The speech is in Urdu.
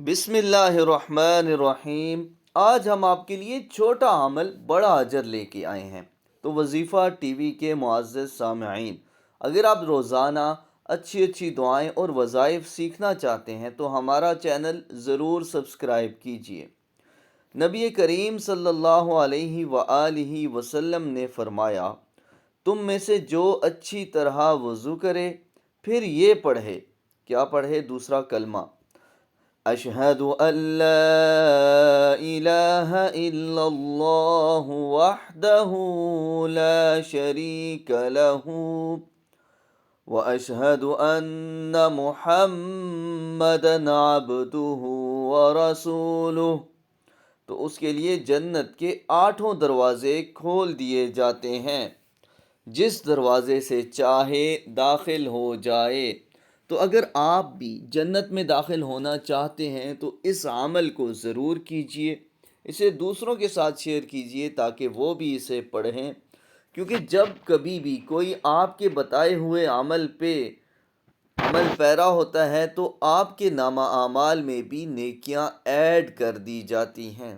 بسم اللہ الرحمن الرحیم۔ آج ہم آپ کے لیے چھوٹا عمل بڑا اجر لے کے آئے ہیں۔ تو وظیفہ ٹی وی کے معزز سامعین، اگر آپ روزانہ اچھی اچھی دعائیں اور وظائف سیکھنا چاہتے ہیں تو ہمارا چینل ضرور سبسکرائب کیجیے۔ نبی کریم صلی اللہ علیہ وآلہ وسلم نے فرمایا، تم میں سے جو اچھی طرح وضو کرے پھر یہ پڑھے، کیا پڑھے؟ دوسرا کلمہ، اشہد ان لا الہ الا اللہ وحدہ لا شریک لہ واشہد ان محمدا عبدہ ورسولہ۔ تو اس کے لیے جنت کے 8 دروازے کھول دیے جاتے ہیں، جس دروازے سے چاہے داخل ہو جائے۔ تو اگر آپ بھی جنت میں داخل ہونا چاہتے ہیں تو اس عمل کو ضرور کیجئے، اسے دوسروں کے ساتھ شیئر کیجئے تاکہ وہ بھی اسے پڑھیں، کیونکہ جب کبھی بھی کوئی آپ کے بتائے ہوئے عمل پہ عمل پیرا ہوتا ہے تو آپ کے نامہ اعمال میں بھی نیکیاں ایڈ کر دی جاتی ہیں۔